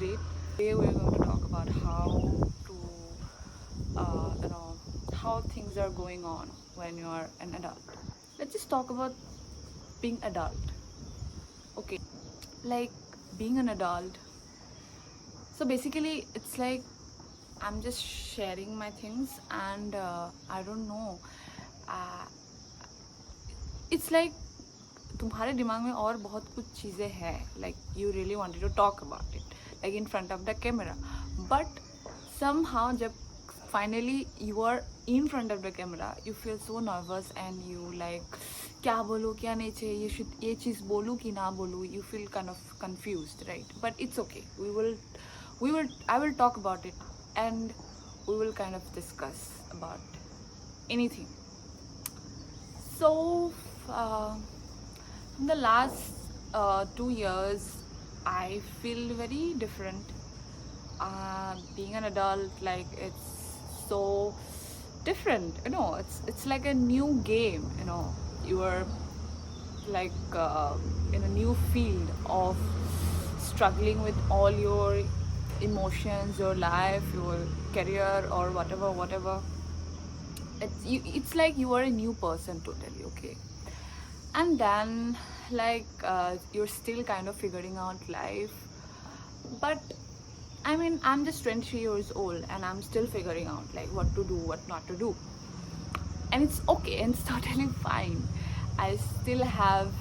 great. Today we're going to talk about how to, how things are going on when you are an adult. Let's just talk about being adult. Okay, like being an adult. So basically, it's like I'm just sharing my things, and I don't know. Uh, it's like तुम्हारे दिमाग में और बहुत कुछ चीज़ें हैं, like you really wanted to talk about it, like in front of the camera, but somehow जब finally you are in front of the camera you feel so nervous and you like क्या बोलूँ क्या नहीं चाहिए, ये चीज़ बोलूँ कि ना बोलूँ, you feel kind of confused, right? But it's okay, I will talk about it, and we will kind of discuss about anything. So in the last 2 years I feel very different. Being an adult, like it's so different, it's like a new game, you are like in a new field of struggling with all your emotions, your life, your career, or whatever. It's like you are a new person totally, okay? And then like you're still kind of figuring out life, but I mean, I'm just 23 years old and I'm still figuring out like what to do, what not to do, and it's okay and it's totally fine. I still have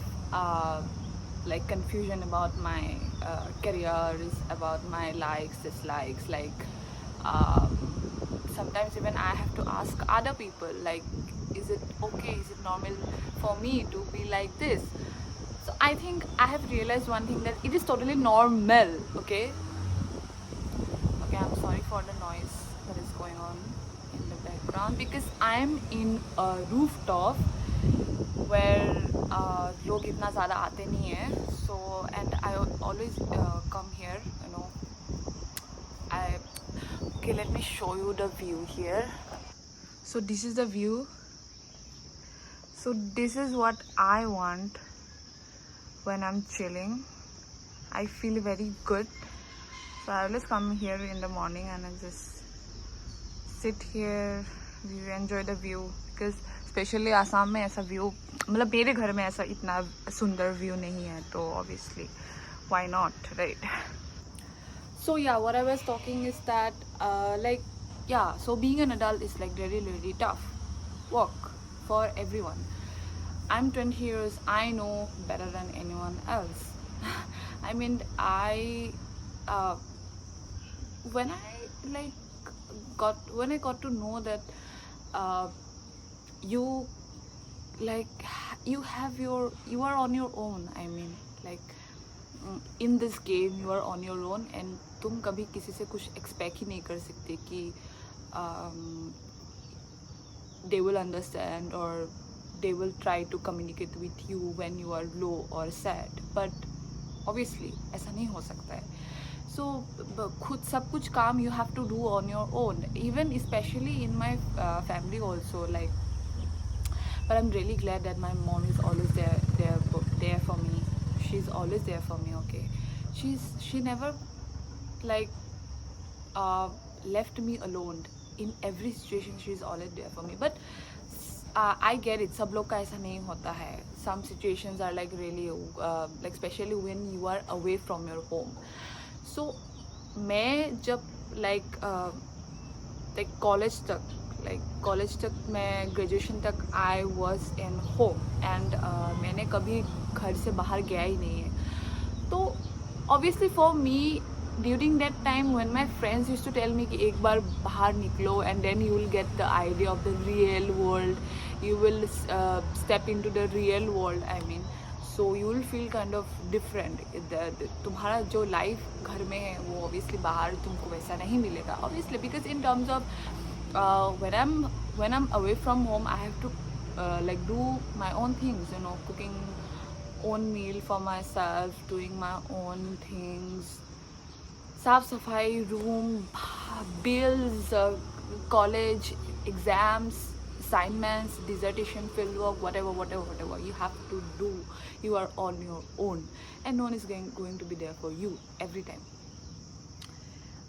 like confusion about my careers, about my likes, dislikes, like um, sometimes even I have to ask other people, like, is it okay, is it normal for me to be like this? So I think I have realized one thing, that it is totally normal. Okay, I'm sorry for the noise that is going on in the background, because I'm in a rooftop where लोग इतना ज़्यादा आते नहीं हैं, so and I always come here, I okay, let me show you the view here. So this is the view. So this is what I want when I'm chilling. I feel very good. So I always come here in the morning and I just sit here, we enjoy the view, because specially Assam में ऐसा view, मतलब मेरे घर में ऐसा इतना सुंदर view नहीं है, तो obviously why not, right? So yeah, what I was talking is that so being an adult is like really tough work for everyone. I'm 20 years, I know better than anyone else. I mean, when I got to know that you are on your own. I mean, like in this game you are on your own, and तुम कभी किसी से कुछ expect ही नहीं कर सकते कि they will understand or they will try to communicate with you when you are low or sad, but obviously ऐसा नहीं हो सकता है. So खुद सब कुछ काम you have to do on your own, even especially in my family also, like, but I'm really glad that my mom is always there for me. She's always there for me, okay? She never like left me alone. In every situation she's always there for me, but I get it, सब लोग का ऐसा नहीं होता है. Some situations are like really like especially when you are away from your home. So मैं जब like college तक मैं ग्रेजुएशन तक I was in home, and मैंने कभी घर से बाहर गया ही नहीं है. तो obviously for me during that time when my friends used to tell me कि एक बार बाहर निकलो and then you will get the idea of the real world, you will step into the real world, I mean, so you will feel kind of different. तुम्हारा जो life घर में है वो ऑब्वियसली बाहर तुमको वैसा नहीं मिलेगा, obviously, because in terms of when I'm away from home, I have to like do my own things, cooking own meal for myself, doing my own things, saaf safai, room, bills, college, exams, assignments, dissertation, fieldwork, whatever you have to do, you are on your own, and no one is going to be there for you every time.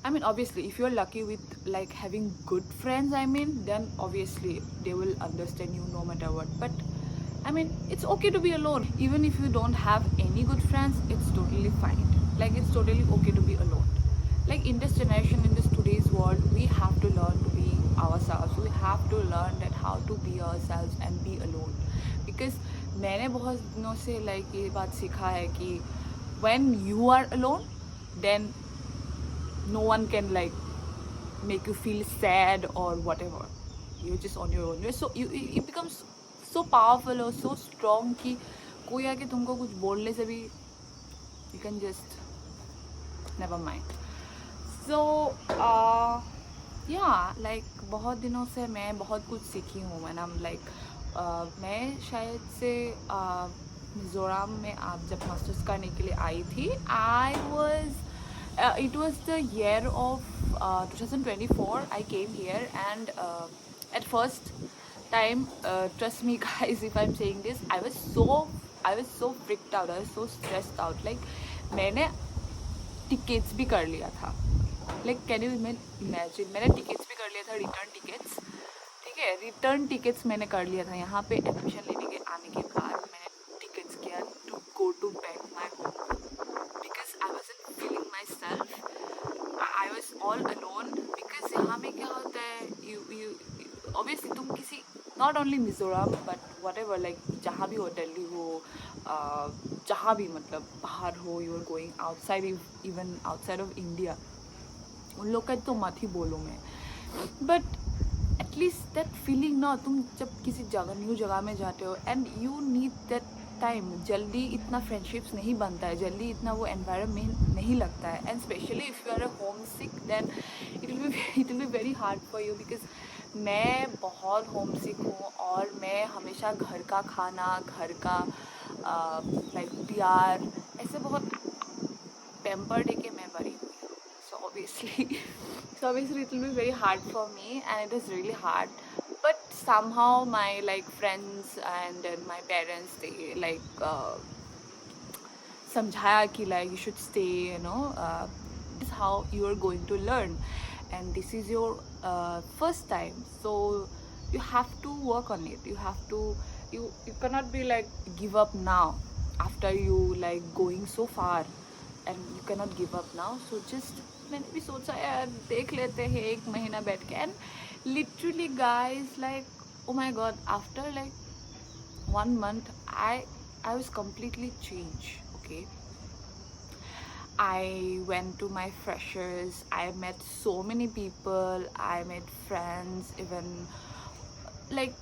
I mean, obviously, if you're lucky with like having good friends, I mean, then obviously they will understand you no matter what. But I mean, it's okay to be alone. Even if you don't have any good friends, it's totally fine. Like, it's totally okay to be alone. Like, in this generation, in this today's world, we have to learn to be ourselves. We have to learn that how to be ourselves and be alone. Because मैंने बहुत दिनों से like ये बात सीखा है कि when you are alone, then no one can like make you feel sad or whatever. You're just on your own. You're so you become so powerful or so strong कि कोई आके तुमको कुछ बोलने से भी you can just never mind. So yeah, like बहुत दिनों से मैं बहुत कुछ सीखी हूँ and I'm like मैं शायद से मिज़ोरम में आप जब मास्टर्स करने के लिए आई थी I was it was the year of 2024 I came here and at first time trust me guys if I'm saying this I was so freaked out. I was so stressed out. Like मैंने tickets भी कर लिया था. Like can you imagine मैंने tickets भी कर लिया था रिटर्न टिकट्स. ठीक है रिटर्न टिकट्स मैंने कर लिया था यहाँ पे एडमिशन लेने के आने के बाद मैंने टिकट्स किया to go to back my home because I wasn't feeling myself I was all alone because यहाँ में क्या होता है यू ऑब्वियसली तुम किसी not only Mizoram but whatever like जहाँ भी हो दिल्ली हो जहाँ भी मतलब बाहर हो you are going outside even outside of India उन लोग का तो मत ही बोलो मैं बट एटलीस्ट दैट फीलिंग ना तुम जब किसी जगह न्यू जगह में जाते हो and you need that time जल्दी इतना फ्रेंडशिप्स नहीं बनता है जल्दी इतना वो एनवायरनमेंट नहीं लगता है and specially if you are a homesick then it will be very hard for you because मैं बहुत होम सिक हूँ और मैं हमेशा घर का खाना घर का लाइक प्यार ऐसे बहुत पैम्पर्ड है कि मैं बड़ी हूँ so obviously it will be very hard for me and it is really hard but somehow my like friends and then my parents they like समझाया कि like you should stay you know this is how you are going to learn and this is your first time so you have to work on it you have to you cannot be like give up now after you like going so far and you cannot give up now so just मैंने भी सोचा यार देख लेते हैं एक महीना बैठ के and literally guys like oh my God after like 1 month I was completely changed. Okay, I went to my freshers. I met so many people. I met friends. Even like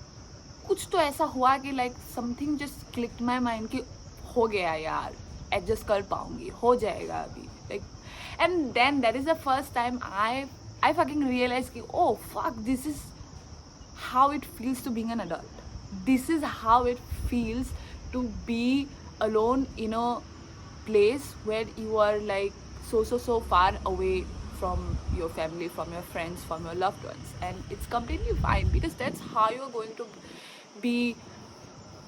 कुछ तो ऐसा हुआ कि like something just clicked my mind कि हो गया यार adjust कर पाऊँगी हो जाएगा अभी like and then that is the first time I fucking realized कि oh fuck this is how it feels to being an adult. This is how it feels to be alone in a place where you are like so far away from your family, from your friends, from your loved ones, and it's completely fine because that's how you're going to be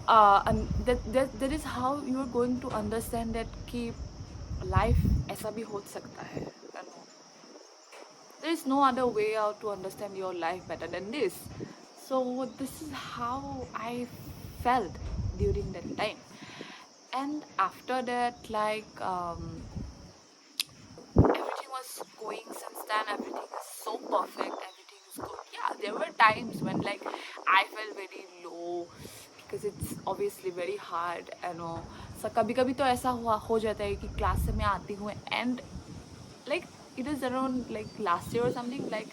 and that is how you're going to understand that कि life ऐसा भी हो सकता है. There is no other way out to understand your life better than this. So this is how I felt during that time. And after that, like everything was going since then. Everything is so perfect. Everything is good. Yeah, there were times when like I felt very low because it's obviously very hard. You know, so कभी-कभी तो ऐसा हो जाता है कि class से मैं आती हूँ and like it is around like last year or something. Like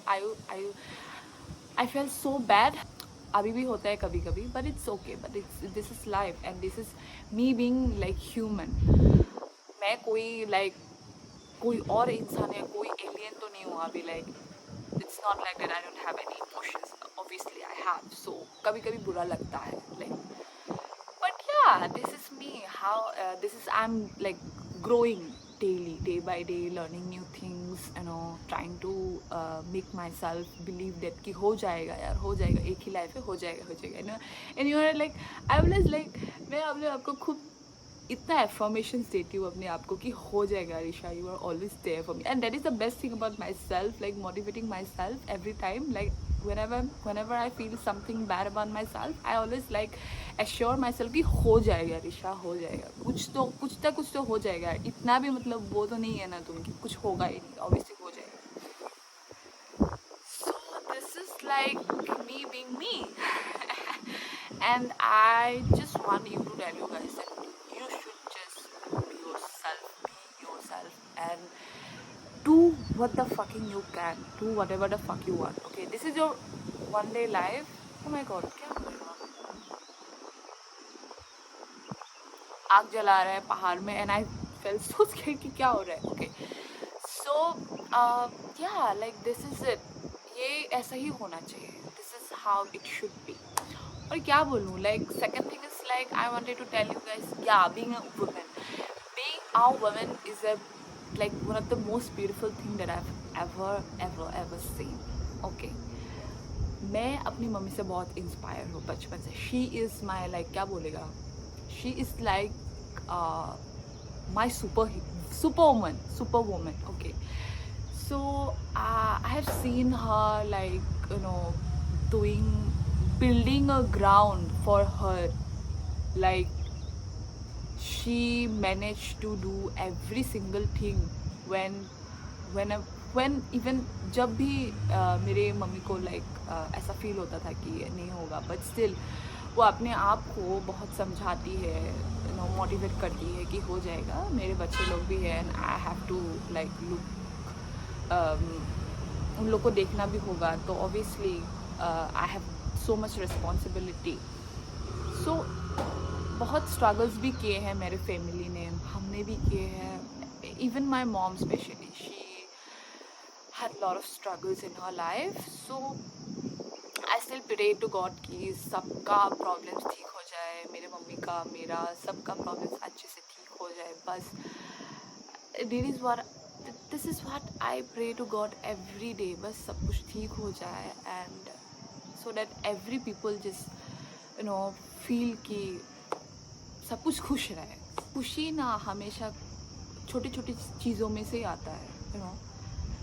I felt so bad. अभी भी होता है कभी कभी but it's okay but this is life and this is me being like human. मैं कोई और इंसान या कोई alien तो नहीं हूँ अभी like it's not like that I don't have any emotions. Obviously I have so कभी कभी बुरा लगता है like but yeah this is me how this is I'm like growing daily day by day learning new things you know trying to make myself believe that कि हो जाएगा यार हो जाएगा एक ही लाइफ है हो जाएगा you know and you are like I was like मैं अपने आपको खूब इतना एफर्मेशंस देती हूँ अपने आप को कि हो जाएगा Risha, you are always there for me, and that is the best thing about myself, like motivating myself every time, like whenever I feel something bad about myself, I always like assure myself कि हो जाएगा रिशा, हो जाएगा, कुछ तो हो जाएगा, इतना भी मतलब वो तो नहीं है ना तुम कि कुछ होगा ही नहीं, obviously हो जाएगा. So this is like me being me. And I just want you to tell you guys that you should just be yourself and do what the fucking you can, do whatever the fuck you want. Okay, this is your one day life. Oh my god, क्या हो रहा है? आग जला रहा है पहाड़ में, and I felt so scared कि क्या हो रहा है. Okay, so yeah, like this is it. ये ऐसा ही होना चाहिए. This is how it should be. और क्या बोलूँ, like second thing is like I wanted to tell you guys, yeah, being a woman is a like one of the most beautiful thing that I've ever seen. Okay, मैं अपनी mummy से बहुत inspire हूँ बचपन से. She is my like क्या बोलेगा, she is like my super woman. Okay, so I have seen her like building a ground for her, like she managed to do every single thing when even जब भी मेरे mummy को ऐसा feel होता था कि नहीं होगा, बट स्टिल वो अपने आप को बहुत समझाती है, मोटिवेट करती है कि हो जाएगा, मेरे बच्चे लोग भी हैं, and I have to look, उन लोग को देखना भी होगा, तो obviously I have so much responsibility. So बहुत स्ट्रगल्स भी किए हैं मेरे फैमिली ने, हमने भी किए हैं. Even my mom specially, she had lot of struggles in her life. So I still pray to God कि सबका प्रॉब्लम्स ठीक हो जाए, मेरे मम्मी का, मेरा, सबका प्रॉब्लम्स अच्छे से ठीक हो जाए. बस this is what I pray to God every day, बस सब कुछ ठीक हो जाए, and so that every people just feel कि सब कुछ खुश रहे. खुशी ना हमेशा छोटी छोटी चीज़ों में से आता है,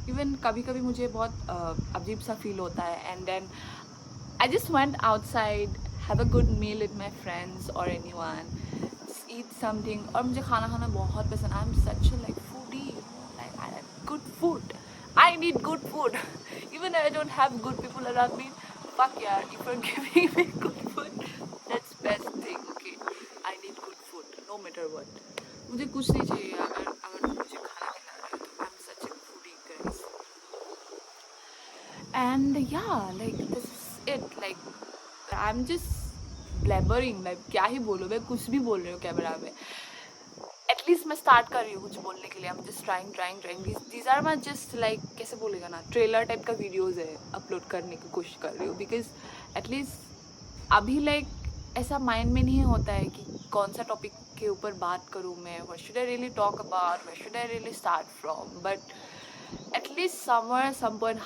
इवन कभी कभी मुझे बहुत अजीब सा फील होता है, and then I just went outside, have a good meal with my friends और एनीवन, ईट समथिंग. और मुझे खाना खाना बहुत पसंद. I am such like foodie, like I like good food, I need good food. Even I don't have good people around me, fuck यार, if you're giving me good food, that's best thing. Okay, I need good food no matter what. मुझे कुछ नहीं चाहिए अगर मुझे खाना खिला रहा है, तो I'm such a foodie guys. And yeah, like this is it. Like I'm just blabbering, like क्या ही बोलूँ मैं, कुछ भी बोल रही हूँ कैमरा में. एटलीस्ट मैं स्टार्ट कर रही हूँ कुछ बोलने के लिए. I am just trying. These are my just like कैसे बोलेगा ना, ट्रेलर टाइप का वीडियोस है, अपलोड करने की कोशिश कर रही हूँ. बिकॉज एटलीस्ट अभी लाइक ऐसा माइंड में नहीं होता है कि कौन सा टॉपिक के ऊपर बात करूँ मैं, what should I really talk about, where should I really start from. But at least somewhere some point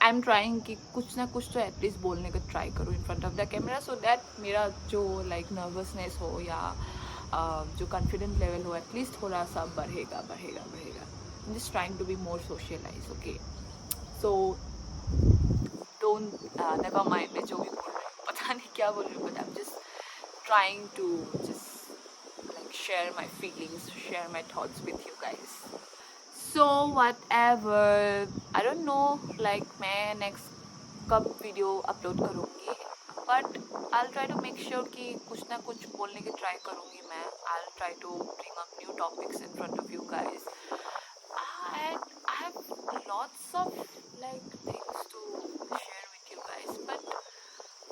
I am trying कि कुछ ना कुछ तो एटलीस्ट बोलने का ट्राई करूँ in front of the camera, so that मेरा जो लाइक नर्वसनेस हो या जो कॉन्फिडेंट लेवल हो एटलीस्ट थोड़ा सा बढ़ेगा. Just trying to be more socialize. Okay, so don't never mind मैं जो भी बोल रही हूँ, पता नहीं क्या बोल रही हूँ, but I am just trying to just like share my feelings, share my thoughts with you guys. So whatever, I don't know like मैं नेक्स्ट कब वीडियो अपलोड करूँगी, but I'll try to make sure कि कुछ ना कुछ बोलने की try करूँगी मैं. I'll try to bring up new topics in front of you guys. I have lots of like things to share with you guys, but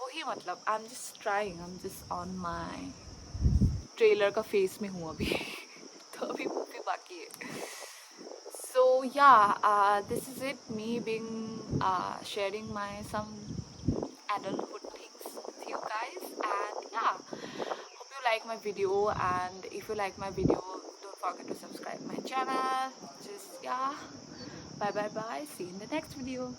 वही मतलब I'm just trying. I'm just on my trailer का face में हूँ अभी. तो अभी भी बाकी है. So yeah, this is it. Me being sharing my some adulthood guys, and yeah, hope you like my video, and if you like my video, don't forget to subscribe my channel. Just yeah, bye, see you in the next video.